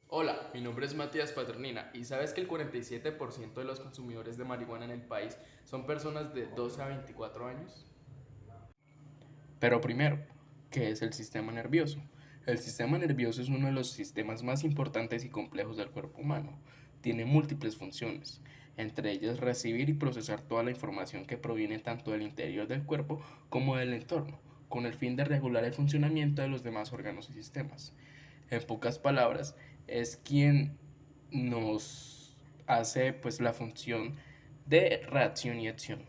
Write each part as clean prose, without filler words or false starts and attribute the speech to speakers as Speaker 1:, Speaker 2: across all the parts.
Speaker 1: Hola, mi nombre es Matías Paternina y sabes que el 47% de los consumidores de marihuana en el país son personas de 12 a 24 años. Pero primero, ¿qué es el sistema nervioso? El sistema nervioso es uno de los sistemas más importantes y complejos del cuerpo humano. Tiene múltiples funciones, entre ellas recibir y procesar toda la información que proviene tanto del interior del cuerpo como del entorno, con el fin de regular el funcionamiento de los demás órganos y sistemas. En pocas palabras, es quien nos hace pues la función de reacción y acción.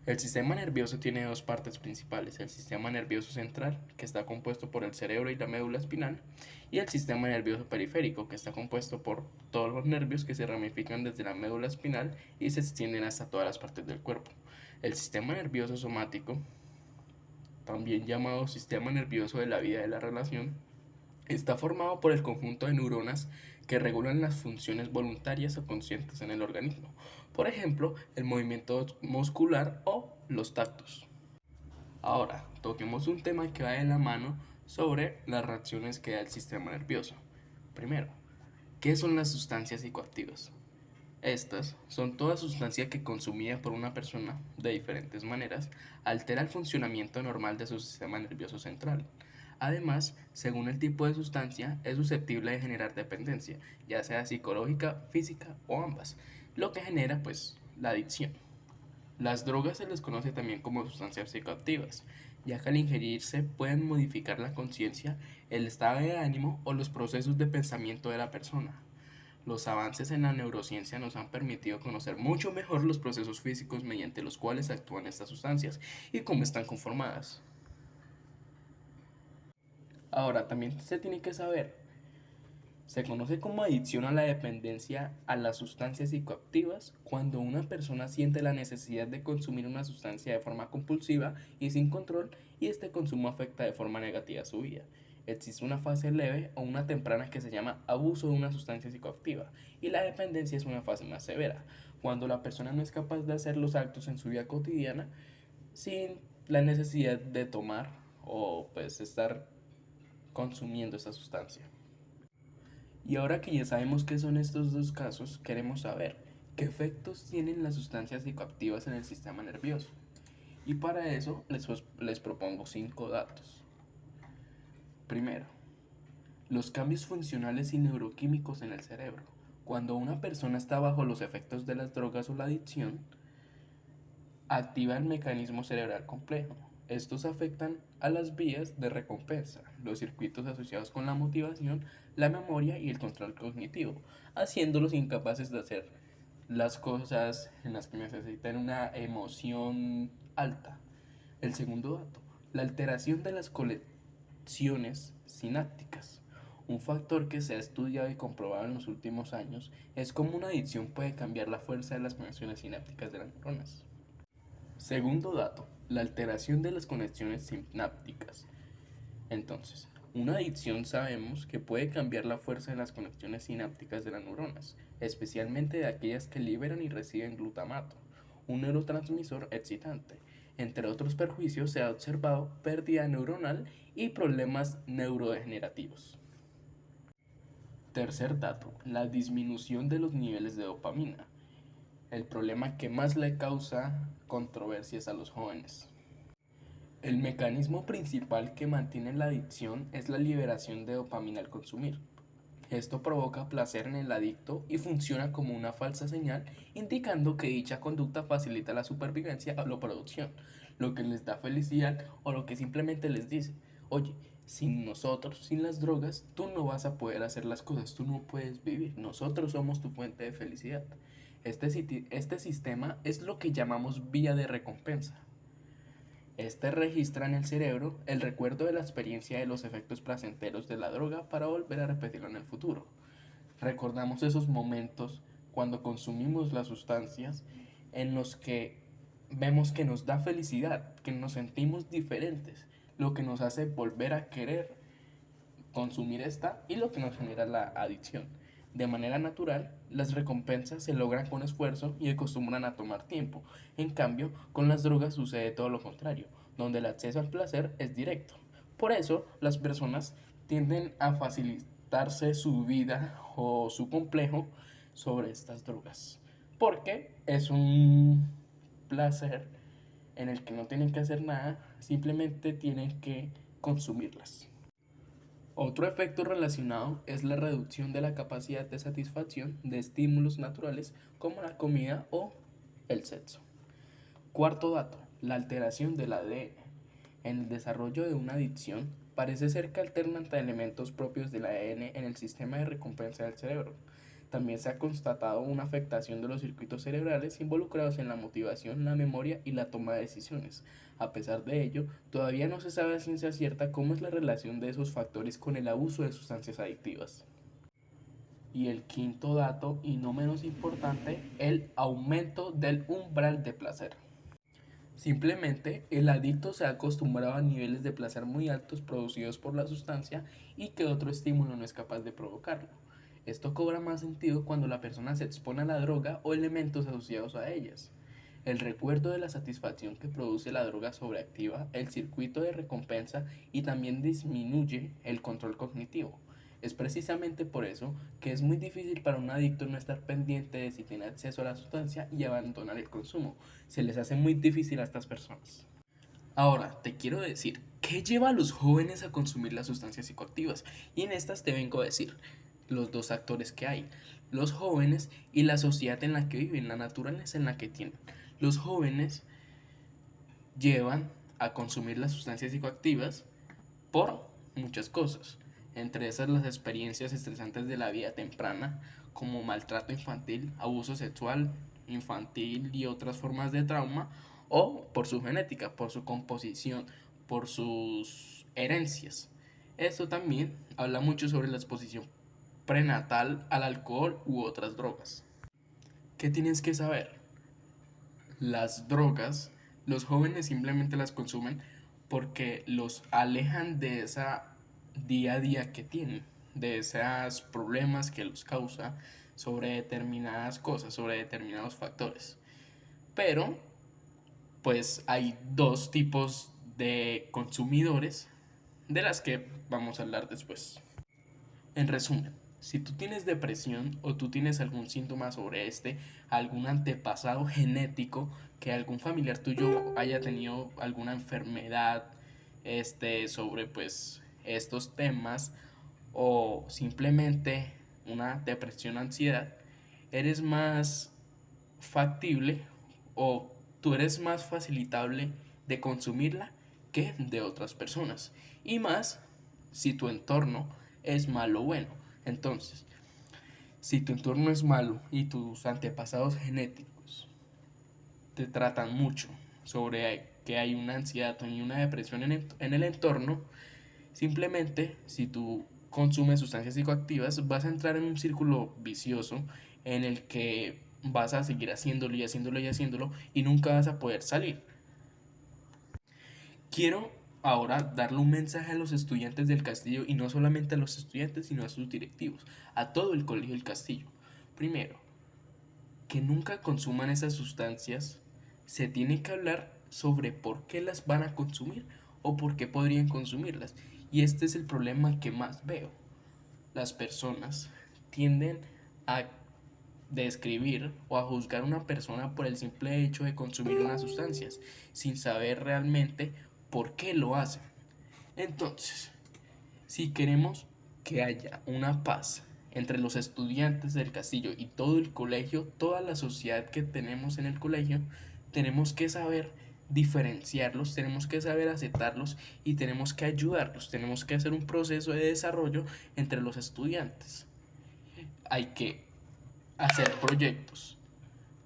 Speaker 1: El sistema nervioso tiene dos partes principales: el sistema nervioso central, que está compuesto por el cerebro y la médula espinal, y el sistema nervioso periférico, que está compuesto por todos los nervios que se ramifican desde la médula espinal y se extienden hasta todas las partes del cuerpo. El sistema nervioso somático, también llamado sistema nervioso de la vida de la relación, está formado por el conjunto de neuronas que regulan las funciones voluntarias o conscientes en el organismo, por ejemplo, el movimiento muscular o los tactos. Ahora, toquemos un tema que va de la mano sobre las reacciones que da el sistema nervioso. Primero, ¿qué son las sustancias psicoactivas? Estas son toda sustancia que consumida por una persona de diferentes maneras altera el funcionamiento normal de su sistema nervioso central. Además, según el tipo de sustancia, es susceptible de generar dependencia, ya sea psicológica, física o ambas, lo que genera pues la adicción. Las drogas se les conoce también como sustancias psicoactivas, ya que al ingerirse pueden modificar la conciencia, el estado de ánimo o los procesos de pensamiento de la persona. Los avances en la neurociencia nos han permitido conocer mucho mejor los procesos físicos mediante los cuales actúan estas sustancias y cómo están conformadas. Ahora, también se tiene que saber, se conoce como adicción a la dependencia a las sustancias psicoactivas cuando una persona siente la necesidad de consumir una sustancia de forma compulsiva y sin control, y este consumo afecta de forma negativa su vida. Existe una fase leve o una temprana que se llama abuso de una sustancia psicoactiva, y la dependencia es una fase más severa, cuando la persona no es capaz de hacer los actos en su vida cotidiana sin la necesidad de tomar o pues estar consumiendo esa sustancia. Y ahora que ya sabemos qué son estos dos casos, queremos saber qué efectos tienen las sustancias psicoactivas en el sistema nervioso. Y para eso les propongo 5 datos. Primero, los cambios funcionales y neuroquímicos en el cerebro. Cuando una persona está bajo los efectos de las drogas o la adicción, activa el mecanismo cerebral complejo. Estos afectan a las vías de recompensa, los circuitos asociados con la motivación, la memoria y el control cognitivo, haciéndolos incapaces de hacer las cosas en las que necesitan una emoción alta. El segundo dato, la alteración de las conexiones sinápticas. Un factor que se ha estudiado y comprobado en los últimos años es cómo una adicción puede cambiar la fuerza de las conexiones sinápticas de las neuronas. Segundo dato, la alteración de las conexiones sinápticas. Entonces, una adicción sabemos que puede cambiar la fuerza de las conexiones sinápticas de las neuronas, especialmente de aquellas que liberan y reciben glutamato, un neurotransmisor excitante. Entre otros perjuicios se ha observado pérdida neuronal y problemas neurodegenerativos. Tercer dato, la disminución de los niveles de dopamina, el problema que más le causa controversias a los jóvenes. El mecanismo principal que mantiene la adicción es la liberación de dopamina al consumir. Esto provoca placer en el adicto y funciona como una falsa señal, indicando que dicha conducta facilita la supervivencia o la producción, lo que les da felicidad o lo que simplemente les dice: oye, sin nosotros, sin las drogas, tú no vas a poder hacer las cosas, tú no puedes vivir, nosotros somos tu fuente de felicidad. Este sistema es lo que llamamos vía de recompensa. Este registra en el cerebro el recuerdo de la experiencia de los efectos placenteros de la droga para volver a repetirlo en el futuro. Recordamos esos momentos cuando consumimos las sustancias en los que vemos que nos da felicidad, que nos sentimos diferentes, lo que nos hace volver a querer consumir esta y lo que nos genera la adicción. De manera natural, las recompensas se logran con esfuerzo y acostumbran a tomar tiempo. En cambio, con las drogas sucede todo lo contrario, donde el acceso al placer es directo. Por eso, las personas tienden a darse su vida o su complejo sobre estas drogas, porque es un placer en el que no tienen que hacer nada, simplemente tienen que consumirlas. Otro efecto relacionado es la reducción de la capacidad de satisfacción de estímulos naturales como la comida o el sexo. Cuarto dato, la alteración del ADN. En el desarrollo de una adicción, parece ser que alternan elementos propios del ADN en el sistema de recompensa del cerebro. También se ha constatado una afectación de los circuitos cerebrales involucrados en la motivación, la memoria y la toma de decisiones. A pesar de ello, todavía no se sabe a ciencia cierta cómo es la relación de esos factores con el abuso de sustancias adictivas. Y el quinto dato, y no menos importante, el aumento del umbral de placer. Simplemente el adicto se ha acostumbrado a niveles de placer muy altos producidos por la sustancia y que otro estímulo no es capaz de provocarlo. Esto cobra más sentido cuando la persona se expone a la droga o elementos asociados a ellas. El recuerdo de la satisfacción que produce la droga sobreactiva el circuito de recompensa y también disminuye el control cognitivo. Es precisamente por eso que es muy difícil para un adicto no estar pendiente de si tiene acceso a la sustancia y abandonar el consumo. Se les hace muy difícil a estas personas. Ahora, te quiero decir, ¿qué lleva a los jóvenes a consumir las sustancias psicoactivas? Y en estas te vengo a decir los dos actores que hay, los jóvenes y la sociedad en la que viven, la naturaleza en la que tienen. Los jóvenes llevan a consumir las sustancias psicoactivas por muchas cosas, entre esas las experiencias estresantes de la vida temprana, como maltrato infantil, abuso sexual infantil y otras formas de trauma, o por su genética, por su composición, por sus herencias. Esto también habla mucho sobre la exposición prenatal al alcohol u otras drogas. ¿Qué tienes que saber? Las drogas, los jóvenes simplemente las consumen porque los alejan de esa día a día que tienen, de esos problemas que los causa sobre determinadas cosas, sobre determinados factores. Pero, pues hay dos tipos de consumidores de las que vamos a hablar después. En resumen, si tú tienes depresión o tú tienes algún síntoma sobre algún antepasado genético, que algún familiar tuyo haya tenido alguna enfermedad, sobre pues estos temas, o simplemente una depresión o ansiedad, eres más factible o tú eres más facilitable de consumirla que de otras personas. Y más si tu entorno es malo o bueno. Entonces, si tu entorno es malo y tus antepasados genéticos te tratan mucho sobre que hay una ansiedad y una depresión en el entorno, simplemente si tú consumes sustancias psicoactivas vas a entrar en un círculo vicioso en el que vas a seguir haciéndolo y haciéndolo y haciéndolo y nunca vas a poder salir. Quiero ahora darle un mensaje a los estudiantes del Castillo, y no solamente a los estudiantes, sino a sus directivos, a todo el colegio del Castillo. Primero, que nunca consuman esas sustancias. Se tiene que hablar sobre por qué las van a consumir o por qué podrían consumirlas. Y este es el problema que más veo. Las personas tienden a describir o a juzgar a una persona por el simple hecho de consumir unas sustancias, sin saber realmente por qué lo hacen. Entonces, si queremos que haya una paz entre los estudiantes del Castillo y todo el colegio, toda la sociedad que tenemos en el colegio, tenemos que saber diferenciarlos, tenemos que saber aceptarlos y tenemos que ayudarlos, tenemos que hacer un proceso de desarrollo entre los estudiantes. Hay que hacer proyectos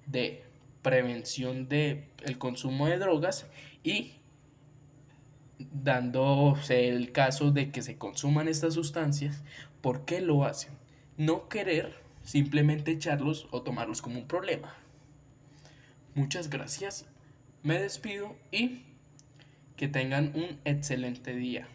Speaker 1: de prevención del consumo de drogas y dándose el caso de que se consuman estas sustancias, ¿por qué lo hacen? No querer simplemente echarlos o tomarlos como un problema. Muchas gracias, me despido y que tengan un excelente día.